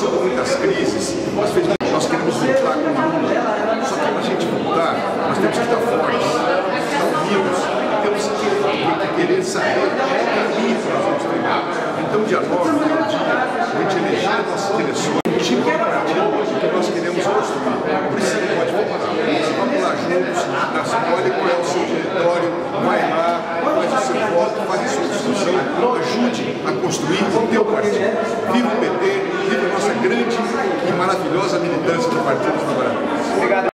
passou por muitas crises, nós queremos voltar com o mundo. Só que para a gente voltar, nós temos que estar fortes, estar unidos, temos que querer saber qual caminho que nós vamos trilhar. Então, dia 9 é o dia a gente eleger as nossas direções, o tipo de partido que nós queremos construir. Por isso você não pode voltar. Vamos lá juntos, escolhe qual é o seu diretório, vai lá, faz o seu voto, faz a sua discussão, ajude a construir o teu partido. Viva o PT, viva a nossa grande e maravilhosa militância do Partido